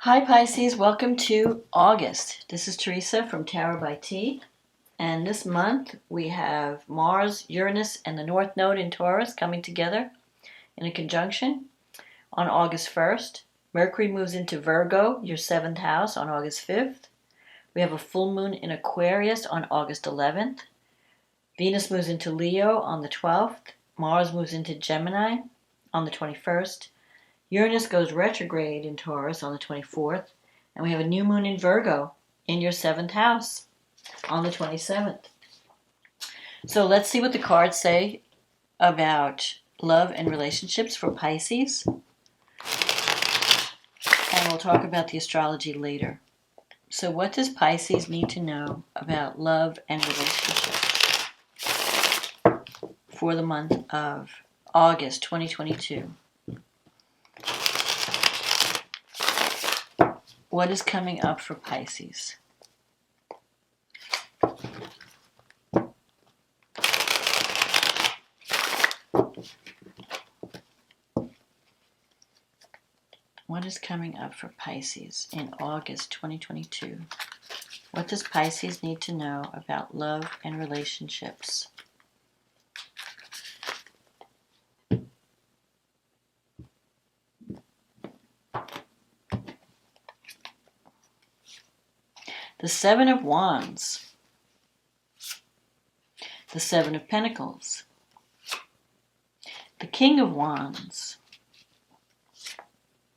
Hi Pisces, welcome to August. This is Teresa from Tarot by T. And this month we have Mars, Uranus, and the North Node in Taurus coming together in a conjunction on August 1st. Mercury moves into Virgo, your 7th house, on August 5th. We have a full moon in Aquarius on August 11th. Venus moves into Leo on the 12th. Mars moves into Gemini on the 21st. Uranus goes retrograde in Taurus on the 24th, and we have a new moon in Virgo in your 7th house on the 27th. So let's see what the cards say about love and relationships for Pisces, and we'll talk about the astrology later. So what does Pisces need to know about love and relationships for the month of August 2022? What is coming up for Pisces? What is coming up for Pisces in August 2022? What does Pisces need to know about love and relationships? The Seven of Wands, the Seven of Pentacles, the King of Wands,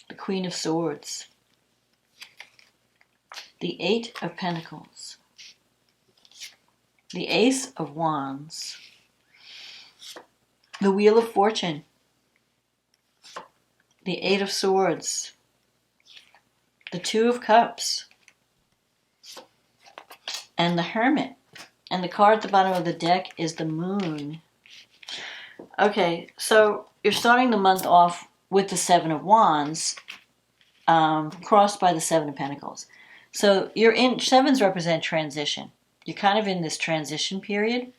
the Queen of Swords, the Eight of Pentacles, the Ace of Wands, the Wheel of Fortune, the Eight of Swords, the Two of Cups, and the Hermit. And the card at the bottom of the deck is the Moon. Okay, so you're starting the month off with the Seven of Wands, crossed by the Seven of Pentacles. So you're in, sevens represent transition. You're kind of in this transition period.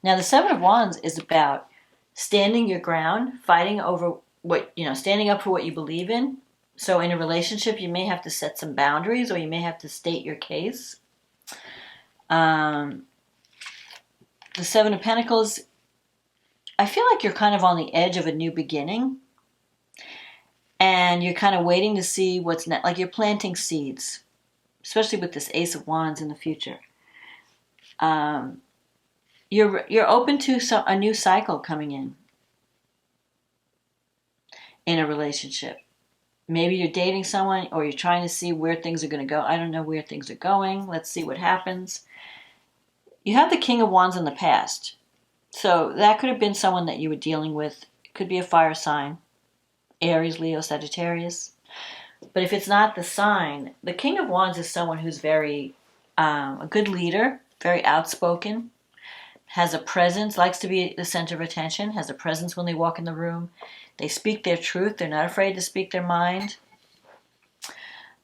Now the Seven of Wands is about standing your ground, fighting over what, standing up for what you believe in. So in a relationship, you may have to set some boundaries, or you may have to state your case. The Seven of Pentacles, I feel like you're kind of on the edge of a new beginning, and you're kind of waiting to see what's next. Like you're planting seeds, especially with this Ace of Wands in the future. You're open to a new cycle coming in a relationship. Maybe you're dating someone, or you're trying to see where things are going to go. I don't know where things are going. Let's see what happens. You have the King of Wands in the past. So that could have been someone that you were dealing with. It could be a fire sign. Aries, Leo, Sagittarius. But if it's not the sign, the King of Wands is someone who's very a good leader, very outspoken, has a presence, likes to be the center of attention, has a presence when they walk in the room. They speak their truth. They're not afraid to speak their mind.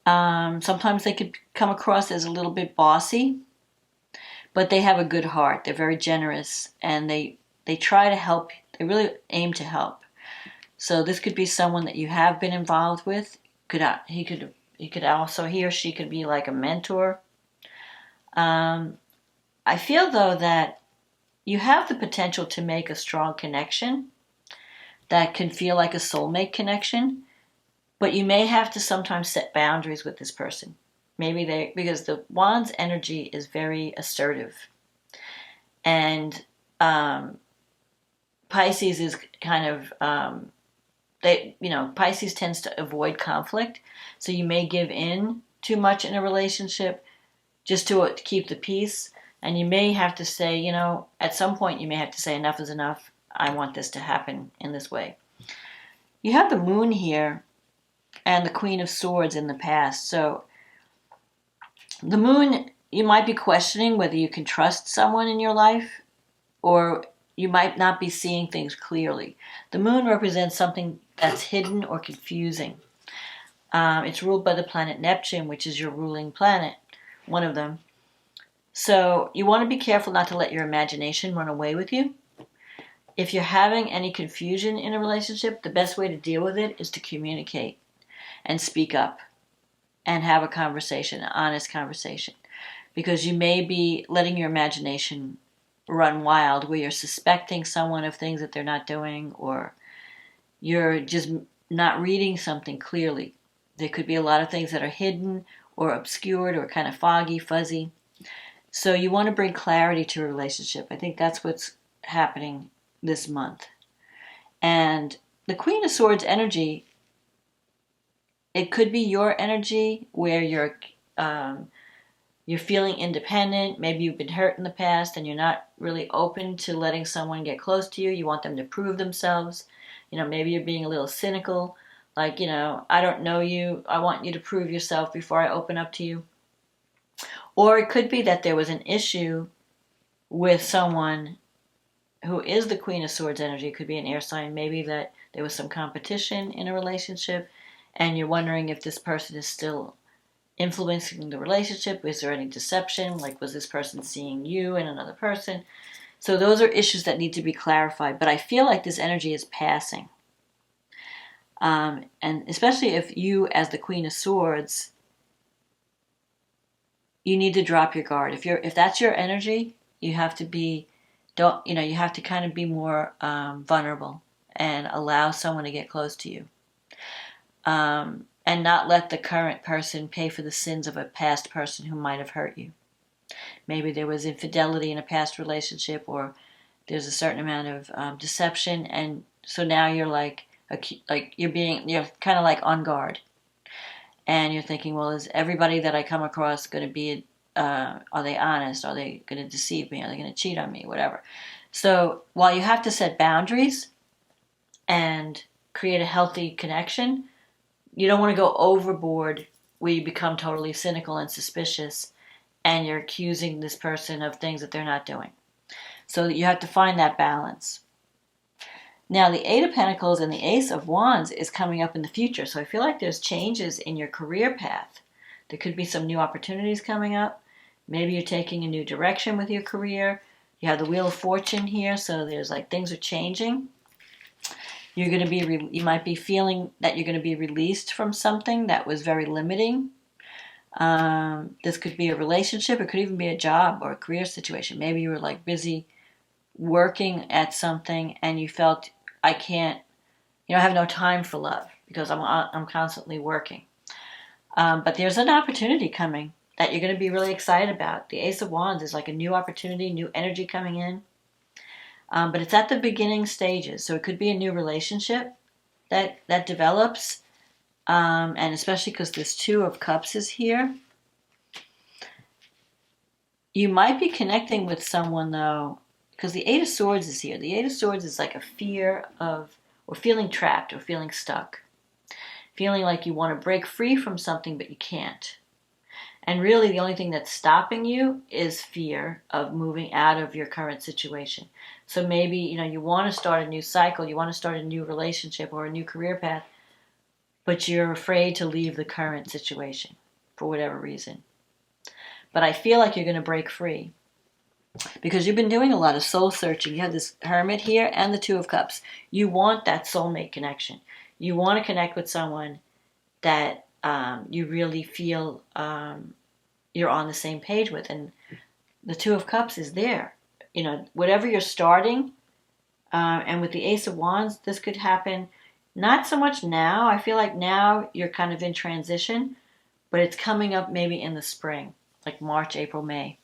Sometimes they could come across as a little bit bossy, but they have a good heart. They're very generous, and they try to help. They really aim to help. So this could be someone that you have been involved with. He or she could be like a mentor. I feel though that you have the potential to make a strong connection that can feel like a soulmate connection, but you may have to sometimes set boundaries with this person. Because the Wands energy is very assertive, and Pisces is kind of Pisces tends to avoid conflict, so you may give in too much in a relationship just to keep the peace, and you may have to say, at some point you may have to say enough is enough. I want this to happen in this way. You have the Moon here and the Queen of Swords in the past, so the Moon, you might be questioning whether you can trust someone in your life, or you might not be seeing things clearly. The Moon represents something that's hidden or confusing. It's ruled by the planet Neptune, which is your ruling planet, one of them. So you want to be careful not to let your imagination run away with you. If you're having any confusion in a relationship, the best way to deal with it is to communicate and speak up. and have a conversation, an honest conversation. Because you may be letting your imagination run wild where you're suspecting someone of things that they're not doing, or you're just not reading something clearly. There could be a lot of things that are hidden or obscured or kind of foggy, fuzzy. So you want to bring clarity to a relationship. I think that's what's happening this month. And the Queen of Swords energy, it could be your energy where you're feeling independent. Maybe you've been hurt in the past and you're not really open to letting someone get close to you. You want them to prove themselves. Maybe you're being a little cynical. Like, I don't know you. I want you to prove yourself before I open up to you. Or it could be that there was an issue with someone who is the Queen of Swords energy. It could be an air sign. Maybe that there was some competition in a relationship and you're wondering if this person is still influencing the relationship. Is there any deception? Like, was this person seeing you and another person? So those are issues that need to be clarified. But I feel like this energy is passing. And especially if you, as the Queen of Swords, you need to drop your guard. If that's your energy, you have to be, you have to kind of be more vulnerable and allow someone to get close to you. And not let the current person pay for the sins of a past person who might have hurt you. Maybe there was infidelity in a past relationship, or there's a certain amount of deception, and so now you're you're kind of like on guard, and you're thinking, well, is everybody that I come across going to be? Are they honest? Are they going to deceive me? Are they going to cheat on me? Whatever. So while you have to set boundaries and create a healthy connection, you don't want to go overboard where you become totally cynical and suspicious and you're accusing this person of things that they're not doing. So you have to find that balance. Now, the Eight of Pentacles and the Ace of Wands is coming up in the future. So I feel like there's changes in your career path. There could be some new opportunities coming up. Maybe you're taking a new direction with your career. You have the Wheel of Fortune here, so there's like things are changing. You might be feeling that you're going to be released from something that was very limiting. This could be a relationship. It could even be a job or a career situation. Maybe you were like busy working at something and you felt, I have no time for love because I'm constantly working. But there's an opportunity coming that you're going to be really excited about. The Ace of Wands is like a new opportunity, new energy coming in. But it's at the beginning stages. So it could be a new relationship that develops. And especially because this Two of Cups is here. You might be connecting with someone, though, because the Eight of Swords is here. The Eight of Swords is like a fear of, or feeling trapped, or feeling stuck. Feeling like you want to break free from something, but you can't. And really the only thing that's stopping you is fear of moving out of your current situation. So maybe, you want to start a new cycle, you want to start a new relationship or a new career path, but you're afraid to leave the current situation for whatever reason. But I feel like you're going to break free because you've been doing a lot of soul searching. You have this Hermit here and the Two of Cups. You want that soulmate connection. You want to connect with someone that you really feel you're on the same page with. And the Two of Cups is there. Whatever you're starting, and with the Ace of Wands, this could happen not so much now. I feel like now you're kind of in transition, but it's coming up maybe in the spring, like March, April, May,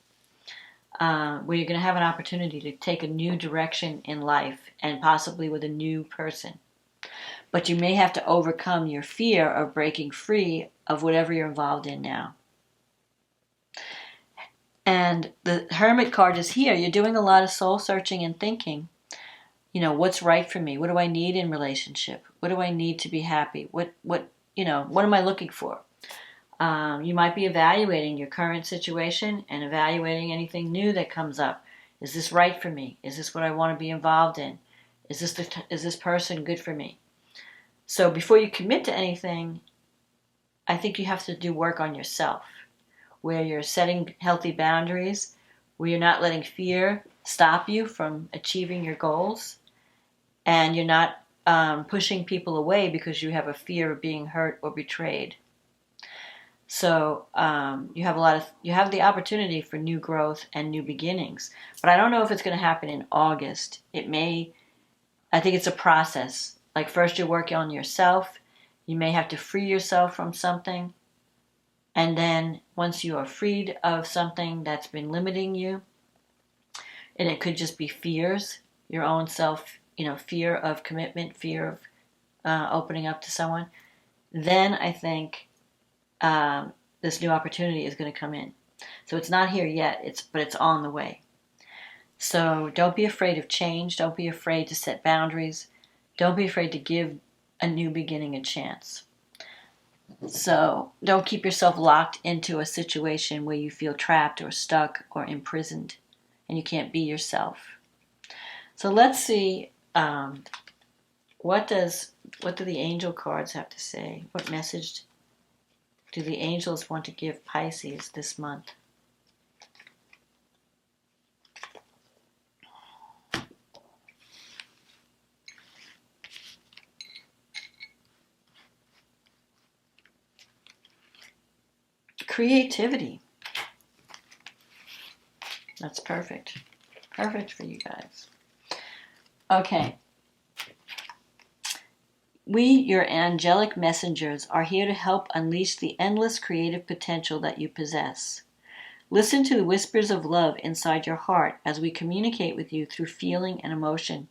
where you're going to have an opportunity to take a new direction in life and possibly with a new person. But you may have to overcome your fear of breaking free of whatever you're involved in now. And the Hermit card is here. You're doing a lot of soul searching and thinking, what's right for me? What do I need in relationship? What do I need to be happy? What am I looking for? You might be evaluating your current situation and evaluating anything new that comes up. Is this right for me? Is this what I want to be involved in? Is this person good for me? So before you commit to anything, I think you have to do work on yourself, where you're setting healthy boundaries, where you're not letting fear stop you from achieving your goals, and you're not pushing people away because you have a fear of being hurt or betrayed. So you have the opportunity for new growth and new beginnings. But I don't know if it's going to happen in August. It may. I think it's a process. Like first you're working on yourself. You may have to free yourself from something. And then once you are freed of something that's been limiting you, and it could just be fears, your own self, fear of commitment, fear of opening up to someone, then I think this new opportunity is going to come in. So it's not here yet, but it's on the way. So don't be afraid of change. Don't be afraid to set boundaries. Don't be afraid to give a new beginning a chance. So don't keep yourself locked into a situation where you feel trapped or stuck or imprisoned and you can't be yourself. So let's see, what do the angel cards have to say? What message do the angels want to give Pisces this month? Creativity. That's perfect. Perfect for you guys. Okay. We, your angelic messengers, are here to help unleash the endless creative potential that you possess. Listen to the whispers of love inside your heart as we communicate with you through feeling and emotion.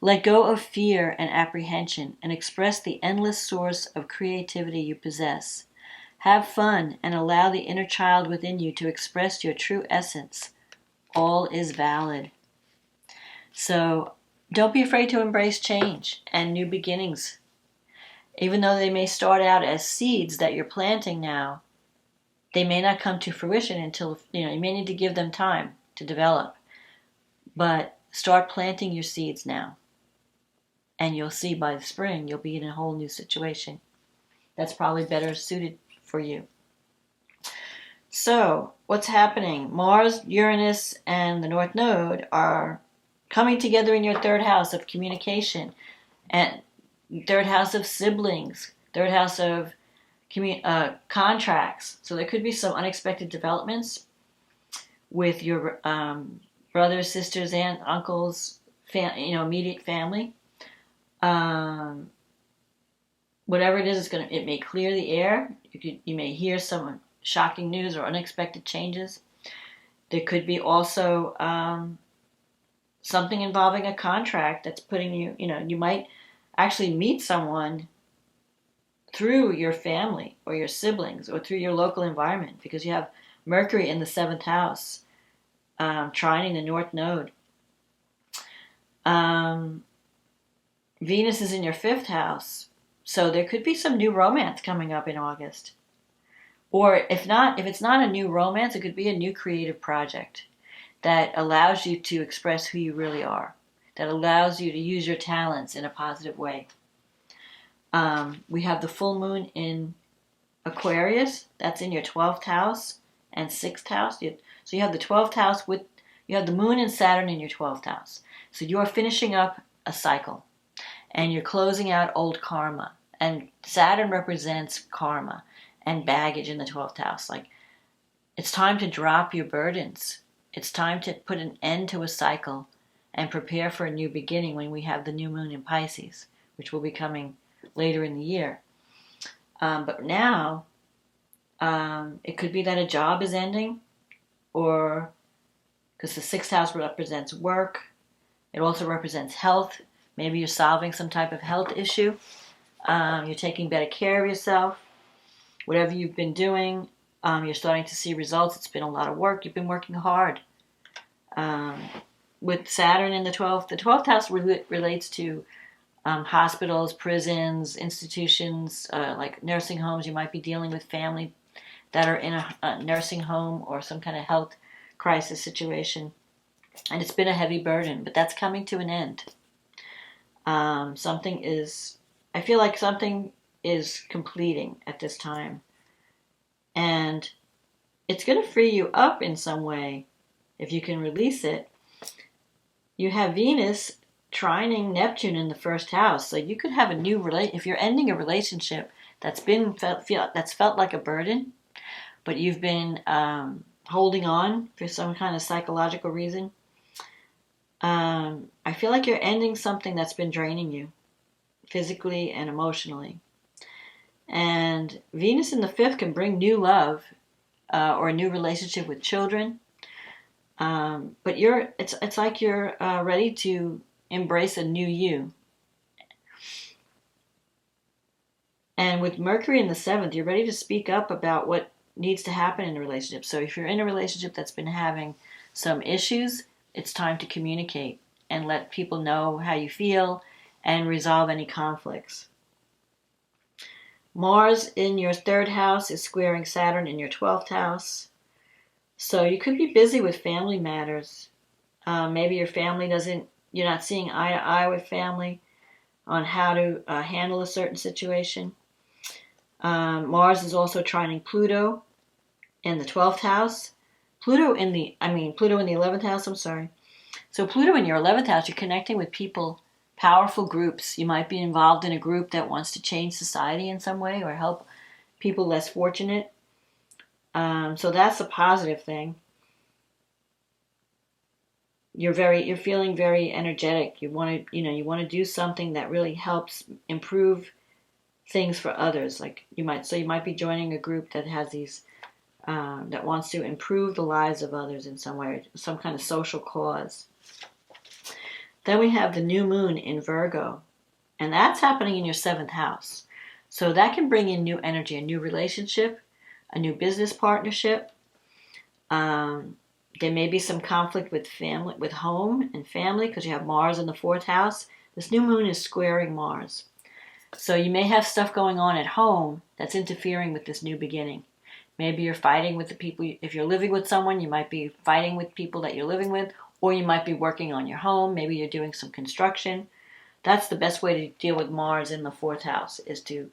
Let go of fear and apprehension and express the endless source of creativity you possess. Have fun and allow the inner child within you to express your true essence. All is valid. So don't be afraid to embrace change and new beginnings. Even though they may start out as seeds that you're planting now, they may not come to fruition until, you may need to give them time to develop. But start planting your seeds now. And you'll see by the spring, you'll be in a whole new situation that's probably better suited for you. So, what's happening? Mars, Uranus, and the North Node are coming together in your third house of communication, and third house of siblings, third house of contracts. So there could be some unexpected developments with your brothers, sisters, aunts, uncles, immediate family. Whatever it is, it may clear the air. You may hear some shocking news or unexpected changes. There could be also something involving a contract that's putting you, you might actually meet someone through your family or your siblings or through your local environment, because you have Mercury in the 7th house, trining the North Node. Venus is in your 5th house, so there could be some new romance coming up in August. Or if it's not a new romance, it could be a new creative project that allows you to express who you really are, that allows you to use your talents in a positive way. We have the full moon in Aquarius. That's in your 12th house and 6th house. So you have the 12th house you have the moon and Saturn in your 12th house. So you're finishing up a cycle and you're closing out old karma. And Saturn represents karma and baggage in the 12th house. Like, it's time to drop your burdens. It's time to put an end to a cycle and prepare for a new beginning when we have the new moon in Pisces, which will be coming later in the year. But now, it could be that a job is ending, or because the 6th house represents work. It also represents health. Maybe you're solving some type of health issue. You're taking better care of yourself. Whatever you've been doing, you're starting to see results. It's been a lot of work. You've been working hard. With Saturn in the 12th house relates to hospitals, prisons, institutions, like nursing homes. You might be dealing with family that are in a nursing home or some kind of health crisis situation. And it's been a heavy burden, but that's coming to an end. I feel like something is completing at this time. And it's going to free you up in some way if you can release it. You have Venus trining Neptune in the first house. So you could have a new if you're ending a relationship that's felt like a burden, but you've been holding on for some kind of psychological reason. I feel like you're ending something that's been draining you physically and emotionally. And Venus in the fifth can bring new love or a new relationship with children. But it's like you're ready to embrace a new you. And with Mercury in the seventh, you're ready to speak up about what needs to happen in a relationship. So if you're in a relationship that's been having some issues, it's time to communicate and let people know how you feel and resolve any conflicts. Mars in your third house is squaring Saturn in your 12th house. So you could be busy with family matters. Maybe your family you're not seeing eye to eye with family on how to handle a certain situation. Mars is also trining Pluto in the 12th house. Pluto in the 11th house, I'm sorry. So Pluto in your 11th house, you're connecting with people, powerful groups. You might be involved in a group that wants to change society in some way or help people less fortunate. So that's a positive thing. You're feeling very energetic. You want to do something that really helps improve things for others. Like you might be joining a group that has these that wants to improve the lives of others in some way, some kind of social cause. Then we have the new moon in Virgo, and that's happening in your 7th house. So that can bring in new energy, a new relationship, a new business partnership. There may be some conflict with family, with home and family, because you have Mars in the 4th house. This new moon is squaring Mars. So you may have stuff going on at home that's interfering with this new beginning. Maybe you're fighting with the people. If you're living with someone, you might be fighting with people that you're living with, or you might be working on your home. Maybe you're doing some construction. That's the best way to deal with Mars in the 4th house, is to,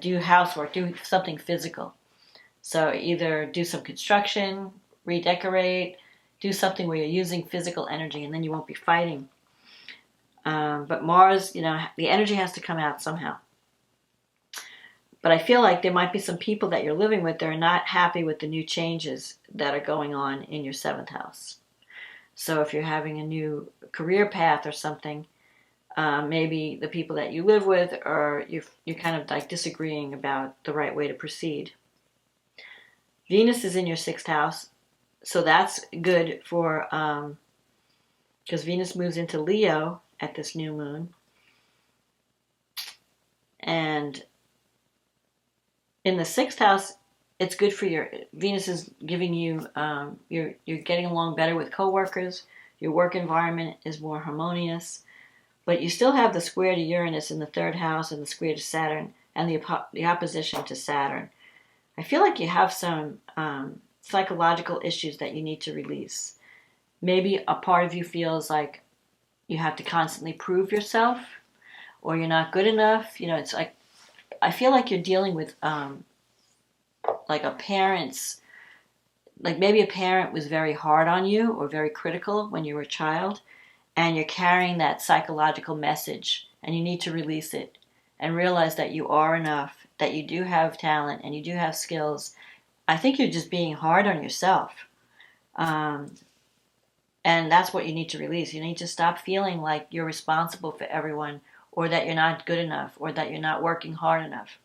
do housework, do something physical. So either do some construction, redecorate, do something where you're using physical energy, and then you won't be fighting. But Mars, the energy has to come out somehow. But I feel like there might be some people that you're living with that are not happy with the new changes that are going on in your 7th house. So if you're having a new career path or something, maybe the people that you live with you're kind of like disagreeing about the right way to proceed. Venus is in your 6th house, so that's good for because Venus moves into Leo at this new moon, and in the 6th house, it's good for Venus is giving you, you're getting along better with coworkers. Your work environment is more harmonious, but you still have the square to Uranus in the 3rd house and the square to Saturn and the opposition to Saturn. I feel like you have some psychological issues that you need to release. Maybe a part of you feels like you have to constantly prove yourself, or you're not good enough. It's like, I feel like you're dealing with like a parent's, like maybe a parent was very hard on you or very critical when you were a child, and you're carrying that psychological message, and you need to release it and realize that you are enough, that you do have talent and you do have skills. I think you're just being hard on yourself. And that's what you need to release. You need to stop feeling like you're responsible for everyone, or that you're not good enough, or that you're not working hard enough.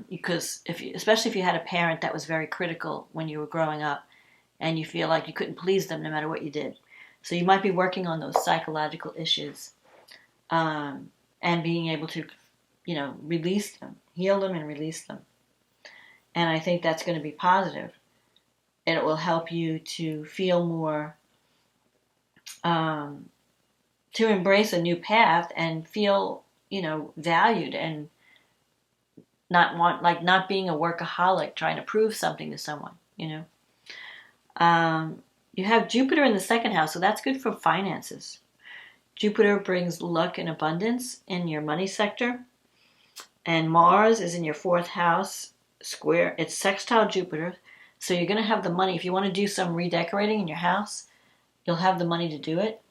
Because especially if you had a parent that was very critical when you were growing up, and you feel like you couldn't please them no matter what you did. So you might be working on those psychological issues, and being able to, release them, heal them and release them. And I think that's going to be positive. And it will help you to feel more, to embrace a new path and feel, valued, and not being a workaholic trying to prove something to someone, You have Jupiter in the 2nd house, so that's good for finances. Jupiter brings luck and abundance in your money sector. And Mars is in your 4th house square. It's sextile Jupiter. So you're going to have the money. If you want to do some redecorating in your house, you'll have the money to do it.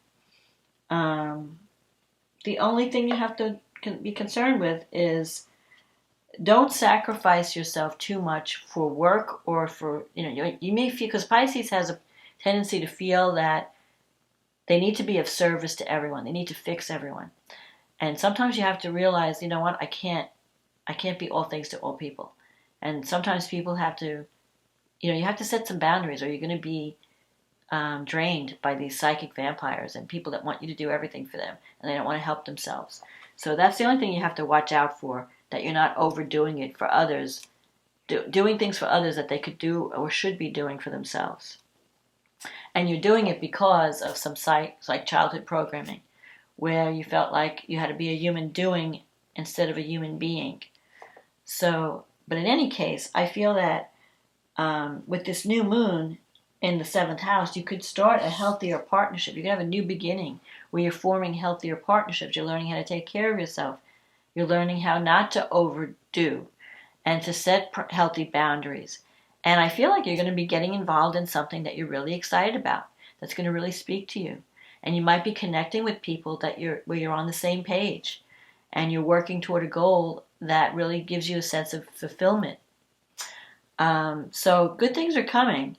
The only thing you have to be concerned with is don't sacrifice yourself too much for work or for, you may feel, because Pisces has a tendency to feel that they need to be of service to everyone. They need to fix everyone. And sometimes you have to realize, you know what, I can't be all things to all people. And sometimes people have to, you have to set some boundaries, or you're going to be drained by these psychic vampires and people that want you to do everything for them, and they don't want to help themselves. So that's the only thing you have to watch out for, that you're not overdoing it for others, doing things for others that they could do or should be doing for themselves. And you're doing it because of some like childhood programming, where you felt like you had to be a human doing instead of a human being. So, but in any case, I feel that with this new moon in the 7th house, you could start a healthier partnership. You could have a new beginning where you're forming healthier partnerships. You're learning how to take care of yourself. You're learning how not to overdo and to set healthy boundaries. And I feel like you're going to be getting involved in something that you're really excited about, that's going to really speak to you. And you might be connecting with people where you're on the same page, and you're working toward a goal that really gives you a sense of fulfillment. So good things are coming.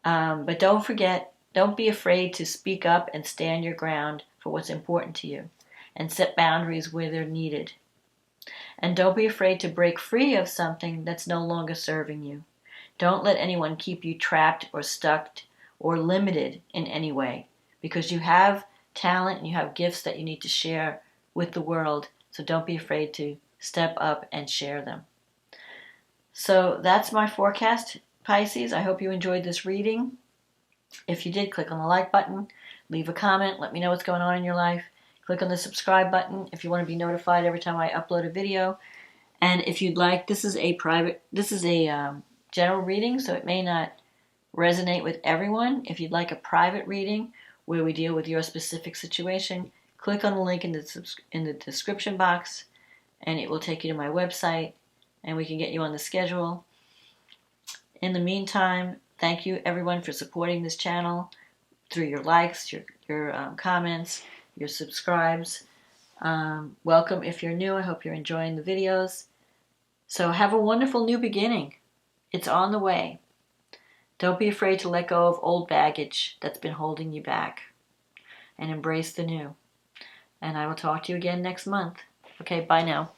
But don't be afraid to speak up and stand your ground for what's important to you, and set boundaries where they're needed. And don't be afraid to break free of something that's no longer serving you. Don't let anyone keep you trapped or stuck or limited in any way, because you have talent and you have gifts that you need to share with the world. So don't be afraid to step up and share them. So that's my forecast, Pisces. I hope you enjoyed this reading. If you did, click on the like button, leave a comment, let me know what's going on in your life. Click on the subscribe button if you want to be notified every time I upload a video. And if you'd like, this is a general reading, so it may not resonate with everyone. If you'd like a private reading where we deal with your specific situation, click on the link in the description box, and it will take you to my website, and we can get you on the schedule. In the meantime, thank you everyone for supporting this channel through your likes, your comments, your subscribes. Welcome if you're new. I hope you're enjoying the videos. So have a wonderful new beginning. It's on the way. Don't be afraid to let go of old baggage that's been holding you back, and embrace the new. And I will talk to you again next month. Okay, bye now.